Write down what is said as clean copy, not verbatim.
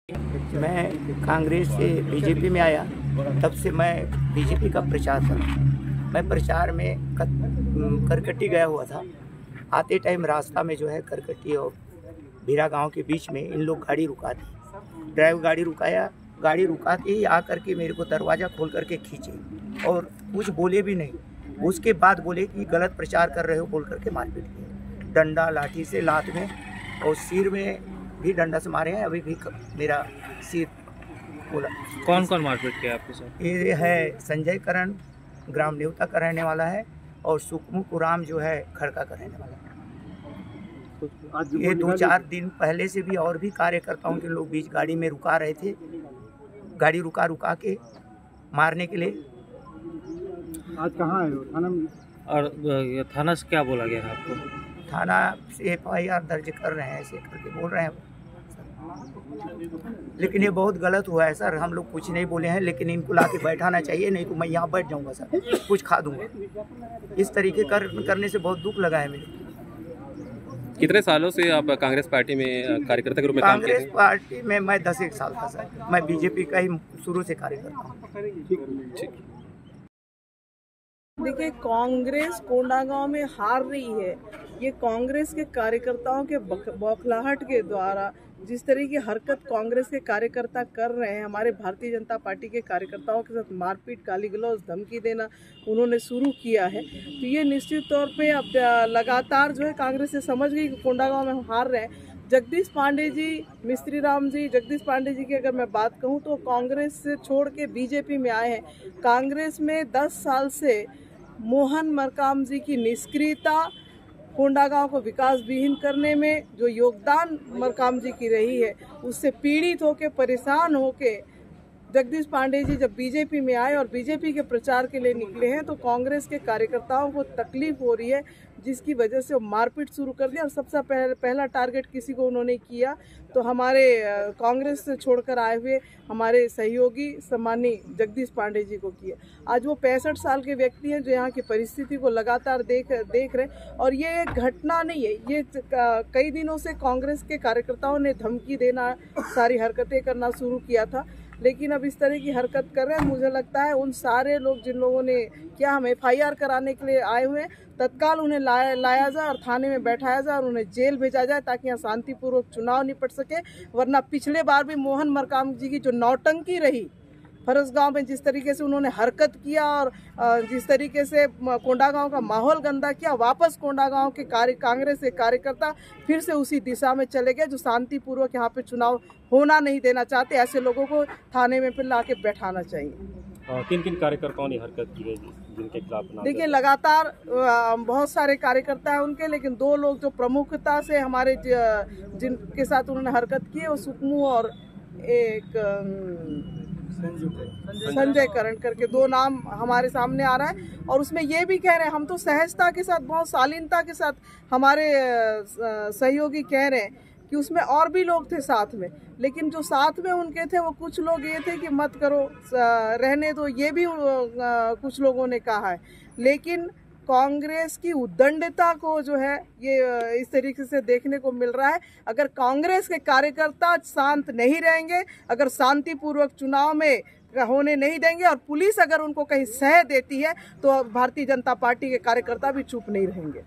मैं कांग्रेस से बीजेपी में आया, तब से मैं बीजेपी का प्रचार कर रहा हूँ। मैं प्रचार में करकट्टी गया हुआ था। आते टाइम रास्ता में जो है करकट्टी और भीरा गांव के बीच में इन लोग गाड़ी रुका दी। ड्राइवर गाड़ी रुकाया, गाड़ी रुकाते ही आकर के मेरे को दरवाज़ा खोल करके खींचे और कुछ बोले भी नहीं। उसके बाद बोले कि गलत प्रचार कर रहे हो बोल करके मारपीट किए, डंडा लाठी से लात में और सिर में भी डंडा से मारे हैं। अभी भी मेरा सिर बोला। कौन कौन मारपीट किया आपके साथ? ये है संजय करण, ग्राम नेवता का रहने वाला है, और सुखमु कुराम जो है खड़का का रहने वाला है। ये 2-4 दिन पहले से भी और भी कार्यकर्ताओं के लोग बीच गाड़ी में रुका रहे थे, गाड़ी रुका के मारने के लिए। आज कहाँ है थाना में? और थाना से क्या बोला गया आपको? थाना से FIR दर्ज कर रहे हैं, ऐसे करके बोल रहे हैं। लेकिन ये बहुत गलत हुआ है सर। हम लोग कुछ नहीं बोले हैं, लेकिन इनको लाके बैठाना चाहिए, नहीं तो मैं यहाँ बैठ जाऊँगा सर, कुछ खा दूँगा। इस तरीके करने से बहुत दुख लगा है मुझे। कितने सालों से आप कांग्रेस पार्टी में कार्यकर्ता के रूप में काम करते हैं? कांग्रेस पार्टी में मैं 10 साल था सर। मैं बीजेपी का ही शुरू से कार्यकर्ता हूँ। देखिए, कांग्रेस कोंडागांव में हार रही है। ये कांग्रेस के कार्यकर्ताओं के बौखलाहट के द्वारा जिस तरह की हरकत कांग्रेस के कार्यकर्ता कर रहे हैं, हमारे भारतीय जनता पार्टी के कार्यकर्ताओं के साथ मारपीट, गाली गलौज, धमकी देना उन्होंने शुरू किया है, तो ये निश्चित तौर पे अब लगातार जो है कांग्रेस से समझ गई कि कोंडागांव में हम हार रहे हैं। जगदीश पांडे जी, मिस्त्री राम जी, जगदीश पांडे जी की अगर मैं बात कहूँ तो कांग्रेस से छोड़ के बीजेपी में आए हैं। कांग्रेस में 10 साल से मोहन मरकाम जी की निष्क्रियता, कोंडागांव को विकास विहीन करने में जो योगदान मरकाम जी की रही है, उससे पीड़ित होके, परेशान होके जगदीश पांडे जी जब बीजेपी में आए और बीजेपी के प्रचार के लिए निकले हैं, तो कांग्रेस के कार्यकर्ताओं को तकलीफ हो रही है, जिसकी वजह से वो मारपीट शुरू कर दिया। और सबसे पहला टारगेट किसी को उन्होंने किया तो हमारे कांग्रेस से छोड़कर आए हुए हमारे सहयोगी सम्मानीय जगदीश पांडे जी को किया। आज वो 65 साल के व्यक्ति हैं जो यहाँ की परिस्थिति को लगातार देख रहे हैं। और ये एक घटना नहीं है, ये कई दिनों से कांग्रेस के कार्यकर्ताओं ने धमकी देना, सारी हरकतें करना शुरू किया था, लेकिन अब इस तरह की हरकत कर रहे हैं। मुझे लगता है उन सारे लोग जिन लोगों ने क्या हम FIR कराने के लिए आए हुए हैं, तत्काल उन्हें लाया जाए और थाने में बैठाया जाए और उन्हें जेल भेजा जाए, ताकि यहाँ शांतिपूर्वक चुनाव निपट सके। वरना पिछले बार भी मोहन मरकाम जी की जो नौटंकी रही फरसगांव में, जिस तरीके से उन्होंने हरकत किया और जिस तरीके से कोंडागांव का माहौल गंदा किया, वापस कोंडागांव के कांग्रेस के कार्यकर्ता फिर से उसी दिशा में चले गए जो शांतिपूर्वक यहाँ पे चुनाव होना नहीं देना चाहते। ऐसे लोगों को थाने में फिर लाके बैठाना चाहिए। किन किन कार्यकर्ताओं ने हरकत की है जिनके खिलाफ? देखिए, लगातार बहुत सारे कार्यकर्ता हैं उनके, लेकिन 2 लोग जो प्रमुखता से हमारे जिनके साथ उन्होंने हरकत की है, वो सुखमू और एक संजय करण करके 2 नाम हमारे सामने आ रहा है। और उसमें ये भी कह रहे हैं, हम तो सहजता के साथ, बहुत शालीनता के साथ हमारे सहयोगी कह रहे हैं कि उसमें और भी लोग थे साथ में, लेकिन जो साथ में उनके थे वो कुछ लोग ये थे कि मत करो, रहने दो, ये भी कुछ लोगों ने कहा है। लेकिन कांग्रेस की उद्दंडता को जो है ये इस तरीके से देखने को मिल रहा है। अगर कांग्रेस के कार्यकर्ता शांत नहीं रहेंगे, अगर शांतिपूर्वक चुनाव में होने नहीं देंगे और पुलिस अगर उनको कहीं सह देती है, तो भारतीय जनता पार्टी के कार्यकर्ता भी चुप नहीं रहेंगे।